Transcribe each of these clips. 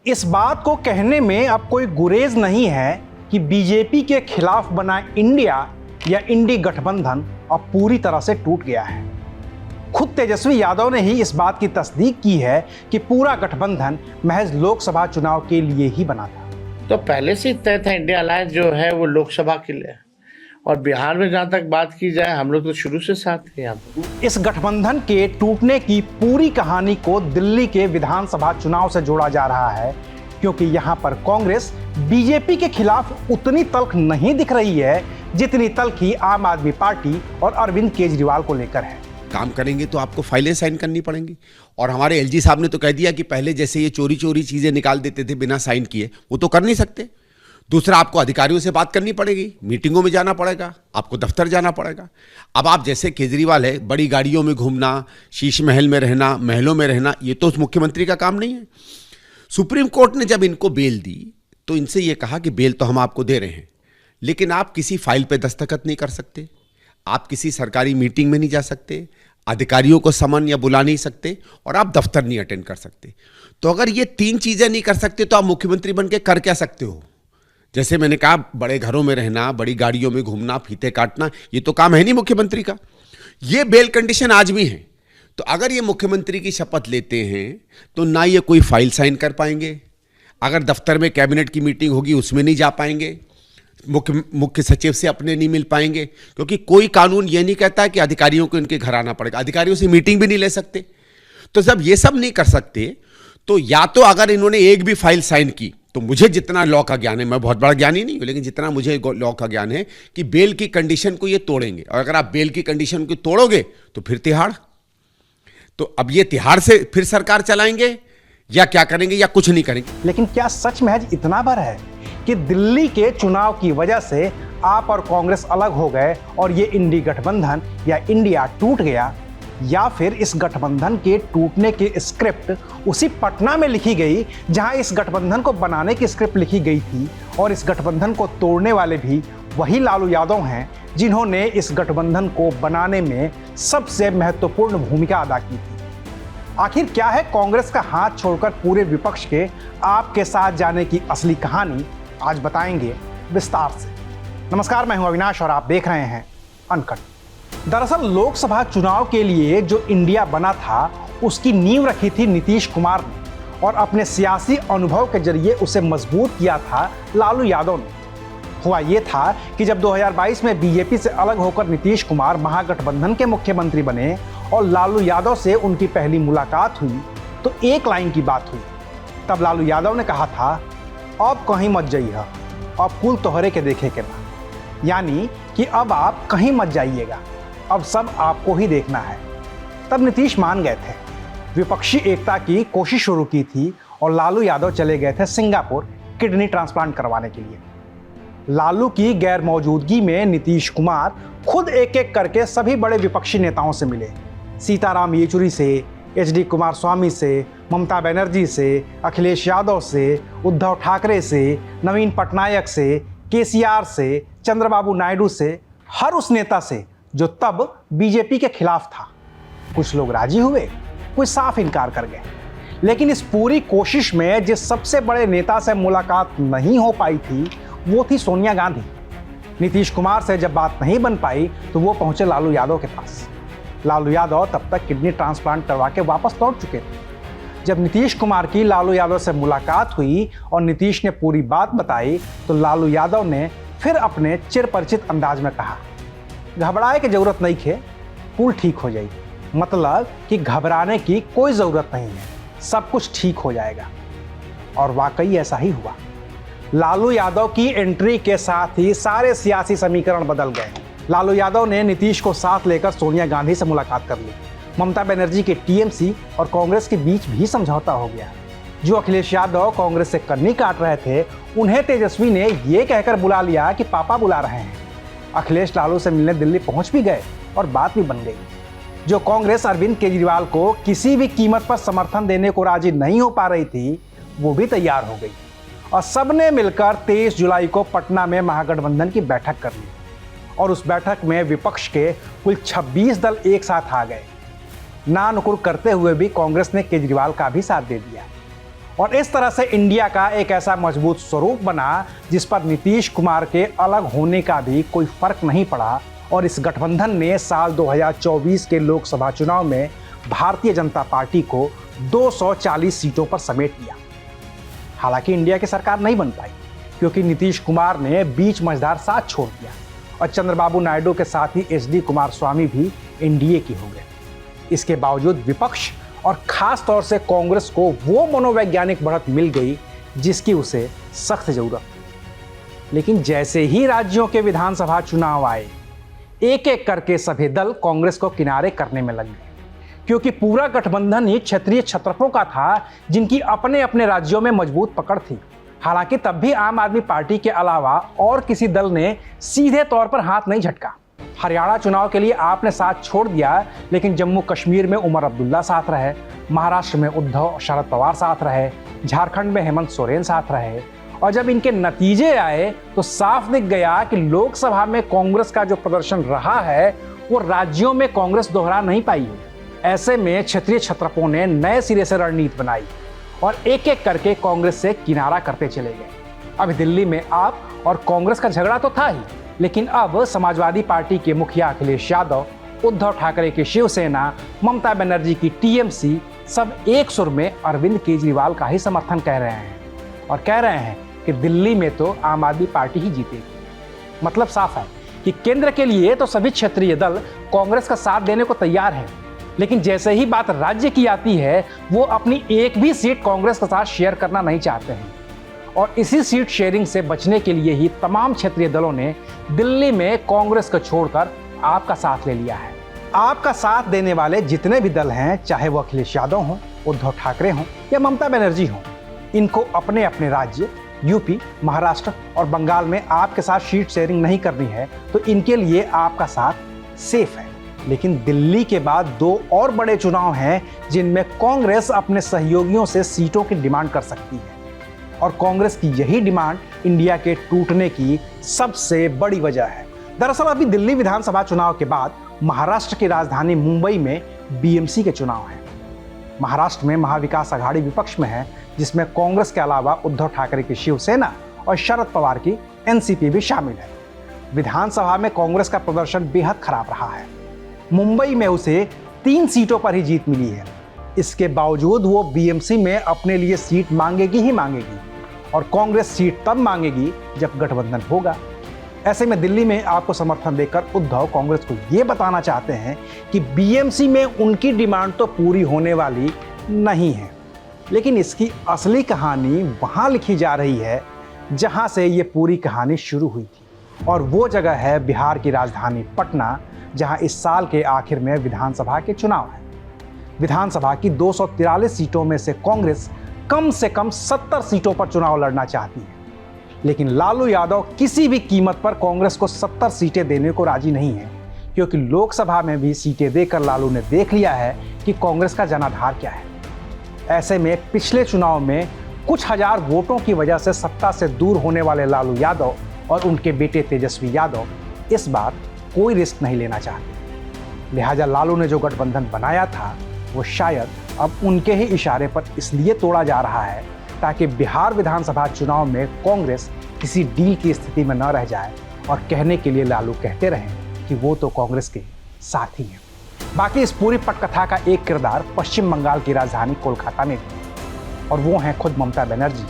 इस बात को कहने में अब कोई गुरेज नहीं है कि बीजेपी के खिलाफ बना इंडिया या इंडी गठबंधन अब पूरी तरह से टूट गया है। खुद तेजस्वी यादव ने ही इस बात की तस्दीक की है कि पूरा गठबंधन महज लोकसभा चुनाव के लिए ही बना था। तो पहले से तय था इंडिया अलायंस जो है वो लोकसभा के लिए, और बिहार में जहाँ तक बात की जाए हम लोग तो शुरू से साथ थे यहाँ पर। इस गठबंधन के टूटने की पूरी कहानी को दिल्ली के विधानसभा चुनाव से जोड़ा जा रहा है, क्योंकि यहाँ पर कांग्रेस बीजेपी के खिलाफ उतनी तल्ख नहीं दिख रही है जितनी तल्खी आम आदमी पार्टी और अरविंद केजरीवाल को लेकर है। काम करेंगे तो आपको फाइलें साइन करनी पड़ेंगी, और हमारे एलजी साहब ने तो कह दिया कि पहले जैसे ये चोरी चोरी चीजें निकाल देते थे बिना साइन किए, वो तो कर नहीं सकते। दूसरा, आपको अधिकारियों से बात करनी पड़ेगी, मीटिंगों में जाना पड़ेगा, आपको दफ्तर जाना पड़ेगा। अब आप जैसे केजरीवाल है, बड़ी गाड़ियों में घूमना, शीश महल में रहना, महलों में रहना, ये तो उस मुख्यमंत्री का काम नहीं है। सुप्रीम कोर्ट ने जब इनको बेल दी तो इनसे ये कहा कि बेल तो हम आपको दे रहे हैं, लेकिन आप किसी फाइल पे दस्तखत नहीं कर सकते, आप किसी सरकारी मीटिंग में नहीं जा सकते, अधिकारियों को समन या बुला नहीं सकते, और आप दफ्तर नहीं अटेंड कर सकते। तो अगर ये तीन चीजें नहीं कर सकते तो आप मुख्यमंत्री बन के कर क्या सकते हो? जैसे मैंने कहा, बड़े घरों में रहना, बड़ी गाड़ियों में घूमना, फीते काटना, ये तो काम है नहीं मुख्यमंत्री का। ये बेल कंडीशन आज भी है। तो अगर ये मुख्यमंत्री की शपथ लेते हैं तो ना ये कोई फाइल साइन कर पाएंगे, अगर दफ्तर में कैबिनेट की मीटिंग होगी उसमें नहीं जा पाएंगे, मुख्य सचिव से अपने नहीं मिल पाएंगे, क्योंकि कोई कानून ये नहीं कहता कि अधिकारियों को इनके घर आना पड़ेगा, अधिकारियों से मीटिंग भी नहीं ले सकते। तो जब ये सब नहीं कर सकते तो या तो अगर इन्होंने एक भी फाइल साइन की, तो मुझे जितना लॉ का ज्ञान है, मैं बहुत बड़ा ज्ञानी नहीं हूं, लेकिन जितना मुझे लॉ का ज्ञान है कि बेल की कंडीशन को ये तोड़ेंगे, और अगर आप बेल की कंडीशन को तोड़ोगे तो फिर तिहाड़। तो अब ये तिहाड़ से फिर सरकार चलाएंगे या क्या करेंगे, या कुछ नहीं करेंगे। लेकिन क्या सच महज इतना भर है कि दिल्ली के चुनाव की वजह से आप और कांग्रेस अलग हो गए और ये इंडी गठबंधन या इंडिया टूट गया, या फिर इस गठबंधन के टूटने की स्क्रिप्ट उसी पटना में लिखी गई जहां इस गठबंधन को बनाने की स्क्रिप्ट लिखी गई थी, और इस गठबंधन को तोड़ने वाले भी वही लालू यादव हैं जिन्होंने इस गठबंधन को बनाने में सबसे महत्वपूर्ण भूमिका अदा की थी। आखिर क्या है कांग्रेस का हाथ छोड़कर पूरे विपक्ष के आपके साथ जाने की असली कहानी, आज बताएंगे विस्तार से। नमस्कार, मैं हूं अविनाश और आप देख रहे हैं अनकट। दरअसल लोकसभा चुनाव के लिए जो इंडिया बना था उसकी नींव रखी थी नीतीश कुमार ने, और अपने सियासी अनुभव के जरिए उसे मजबूत किया था लालू यादव ने। हुआ ये था कि जब 2022 में बीजेपी से अलग होकर नीतीश कुमार महागठबंधन के मुख्यमंत्री बने और लालू यादव से उनकी पहली मुलाकात हुई, तो एक लाइन की बात हुई। तब लालू यादव ने कहा था, अब कहीं मत जाइए, अब कुल तोहरे के देखे के बा, यानी कि अब आप कहीं मत जाइएगा, अब सब आपको ही देखना है। तब नीतीश मान गए थे, विपक्षी एकता की कोशिश शुरू की थी, और लालू यादव चले गए थे सिंगापुर किडनी ट्रांसप्लांट करवाने के लिए। लालू की गैर मौजूदगी में नीतीश कुमार खुद एक एक करके सभी बड़े विपक्षी नेताओं से मिले, सीताराम येचुरी से, एचडी कुमारस्वामी से, ममता बनर्जी से, अखिलेश यादव से, उद्धव ठाकरे से, नवीन पटनायक से, केसीआर से, चंद्रबाबू नायडू से, हर उस नेता से जो तब बीजेपी के खिलाफ था। कुछ लोग राजी हुए, कुछ साफ इनकार कर गए। लेकिन इस पूरी कोशिश में जिस सबसे बड़े नेता से मुलाकात नहीं हो पाई थी वो थी सोनिया गांधी। नीतीश कुमार से जब बात नहीं बन पाई तो वो पहुंचे लालू यादव के पास। लालू यादव तब तक किडनी ट्रांसप्लांट करवा के वापस लौट चुके थे। जब नीतीश कुमार की लालू यादव से मुलाकात हुई और नीतीश ने पूरी बात बताई तो लालू यादव ने फिर अपने चिरपरिचित अंदाज में कहा, घबराए की जरूरत नहीं है, कुल ठीक हो जाएगी। मतलब कि घबराने की कोई जरूरत नहीं है, सब कुछ ठीक हो जाएगा। और वाकई ऐसा ही हुआ। लालू यादव की एंट्री के साथ ही सारे सियासी समीकरण बदल गए। लालू यादव ने नीतीश को साथ लेकर सोनिया गांधी से मुलाकात कर ली। ममता बनर्जी के टीएमसी और कांग्रेस के बीच भी समझौता हो गया। जो अखिलेश यादव कांग्रेस से कन्नी काट रहे थे उन्हें तेजस्वी ने यह कहकर बुला लिया कि पापा बुला रहे हैं। अखिलेश लालू से मिलने दिल्ली पहुंच भी गए और बात भी बन गई। जो कांग्रेस अरविंद केजरीवाल को किसी भी कीमत पर समर्थन देने को राजी नहीं हो पा रही थी, वो भी तैयार हो गई और सबने मिलकर 23 जुलाई को पटना में महागठबंधन की बैठक कर ली। और उस बैठक में विपक्ष के कुल 26 दल एक साथ आ गए। ना नुकुर करते हुए भी कांग्रेस ने केजरीवाल का भी साथ दे दिया और इस तरह से इंडिया का एक ऐसा मजबूत स्वरूप बना जिस पर नीतीश कुमार के अलग होने का भी कोई फर्क नहीं पड़ा और इस गठबंधन ने साल 2024 के लोकसभा चुनाव में भारतीय जनता पार्टी को 240 सीटों पर समेट लिया। हालांकि इंडिया की सरकार नहीं बन पाई क्योंकि नीतीश कुमार ने बीच मझधार साथ छोड़ दिया और चंद्रबाबू नायडू के साथ ही एचडी कुमारस्वामी भी एनडीए की हो गए। इसके बावजूद विपक्ष और खास तौर से कांग्रेस को वो मनोवैज्ञानिक बढ़त मिल गई जिसकी उसे सख्त जरूरत थी। लेकिन जैसे ही राज्यों के विधानसभा चुनाव आए, एक एक करके सभी दल कांग्रेस को किनारे करने में लग गए क्योंकि पूरा गठबंधन ही क्षेत्रीय छत्रपों का था जिनकी अपने अपने राज्यों में मजबूत पकड़ थी। हालांकि तब भी आम आदमी पार्टी के अलावा और किसी दल ने सीधे तौर पर हाथ नहीं झटका। हरियाणा चुनाव के लिए आपने साथ छोड़ दिया, लेकिन जम्मू कश्मीर में उमर अब्दुल्ला साथ रहे, महाराष्ट्र में उद्धव शरद पवार साथ रहे, झारखंड में हेमंत सोरेन साथ रहे और जब इनके नतीजे आए तो साफ दिख गया कि लोकसभा में कांग्रेस का जो प्रदर्शन रहा है वो राज्यों में कांग्रेस दोहरा नहीं पाई है। ऐसे में क्षेत्रीय छत्रपों ने नए सिरे से रणनीति बनाई और एक एक करके कांग्रेस से किनारा करते चले गए। अब दिल्ली में आप और कांग्रेस का झगड़ा तो था ही, लेकिन अब समाजवादी पार्टी के मुखिया अखिलेश यादव, उद्धव ठाकरे की शिवसेना, ममता बनर्जी की टीएमसी सब एक सुर में अरविंद केजरीवाल का ही समर्थन कह रहे हैं और कह रहे हैं कि दिल्ली में तो आम आदमी पार्टी ही जीतेगी। मतलब साफ है कि केंद्र के लिए तो सभी क्षेत्रीय दल कांग्रेस का साथ देने को तैयार हैं, लेकिन जैसे ही बात राज्य की आती है वो अपनी एक भी सीट कांग्रेस के साथ शेयर करना नहीं चाहते हैं और इसी सीट शेयरिंग से बचने के लिए ही तमाम क्षेत्रीय दलों ने दिल्ली में कांग्रेस को छोड़कर आपका साथ ले लिया है। आपका साथ देने वाले जितने भी दल हैं, चाहे वो अखिलेश यादव हों, उद्धव ठाकरे हों या ममता बनर्जी हों, इनको अपने अपने राज्य यूपी, महाराष्ट्र और बंगाल में आपके साथ सीट शेयरिंग नहीं करनी है तो इनके लिए आपका साथ सेफ है। लेकिन दिल्ली के बाद दो और बड़े चुनाव हैं जिनमें कांग्रेस अपने सहयोगियों से सीटों की डिमांड कर सकती है और कांग्रेस की यही डिमांड इंडिया के टूटने की सबसे बड़ी वजह है। दरअसल अभी दिल्ली विधानसभा चुनाव के बाद महाराष्ट्र की राजधानी मुंबई में बीएमसी के चुनाव हैं। महाराष्ट्र में महाविकास आघाड़ी विपक्ष में है जिसमें कांग्रेस के अलावा उद्धव ठाकरे की शिवसेना और शरद पवार की एनसीपी भी शामिल है। विधानसभा में कांग्रेस का प्रदर्शन बेहद खराब रहा है। मुंबई में उसे 3 सीटों पर ही जीत मिली है। इसके बावजूद वो बीएमसी में अपने लिए सीट मांगेगी ही मांगेगी और कांग्रेस सीट तब मांगेगी जब गठबंधन होगा। ऐसे में दिल्ली में आपको समर्थन देकर उद्धव कांग्रेस को ये बताना चाहते हैं कि बीएमसी में उनकी डिमांड तो पूरी होने वाली नहीं है, लेकिन इसकी असली कहानी वहाँ लिखी जा रही है जहाँ से ये पूरी कहानी शुरू हुई थी और वो जगह है बिहार की राजधानी पटना, जहां इस साल के आखिर में विधानसभा के चुनाव हैं। विधानसभा की 243 सीटों में से कांग्रेस कम से कम 70 सीटों पर चुनाव लड़ना चाहती है, लेकिन लालू यादव किसी भी कीमत पर कांग्रेस को 70 सीटें देने को राजी नहीं है क्योंकि लोकसभा में भी सीटें देकर लालू ने देख लिया है कि कांग्रेस का जनाधार क्या है। ऐसे में पिछले चुनाव में कुछ हजार वोटों की वजह से सत्ता से दूर होने वाले लालू यादव और उनके बेटे तेजस्वी यादव इस बार कोई रिस्क नहीं लेना चाहते। लिहाजा लालू ने जो गठबंधन बनाया था वो शायद अब उनके ही इशारे पर इसलिए तोड़ा जा रहा है ताकि बिहार विधानसभा चुनाव में कांग्रेस किसी डील की स्थिति में न रह जाए और कहने के लिए लालू कहते रहें कि वो तो कांग्रेस के साथ ही हैं। बाकी इस पूरी पटकथा का एक किरदार पश्चिम बंगाल की राजधानी कोलकाता में भी, और वो हैं खुद ममता बनर्जी,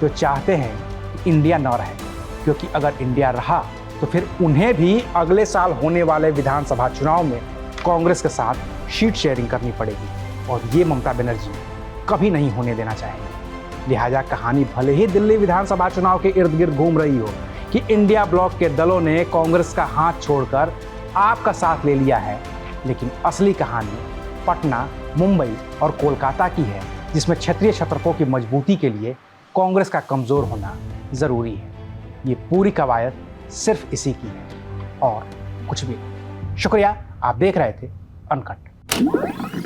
जो चाहते हैं कि इंडिया न रहे, क्योंकि अगर इंडिया रहा तो फिर उन्हें भी अगले साल होने वाले विधानसभा चुनाव में कांग्रेस के साथ सीट शेयरिंग करनी पड़ेगी और ये ममता बनर्जी कभी नहीं होने देना चाहेंगे। लिहाजा कहानी भले ही दिल्ली विधानसभा चुनाव के इर्द गिर्द घूम रही हो कि इंडिया ब्लॉक के दलों ने कांग्रेस का हाथ छोड़कर आपका साथ ले लिया है, लेकिन असली कहानी पटना, मुंबई और कोलकाता की है, जिसमें क्षेत्रीय छत्रपों की मजबूती के लिए कांग्रेस का कमजोर होना जरूरी है। ये पूरी कवायद सिर्फ इसी की है और कुछ भी नहीं। शुक्रिया, आप देख रहे थे अनकट।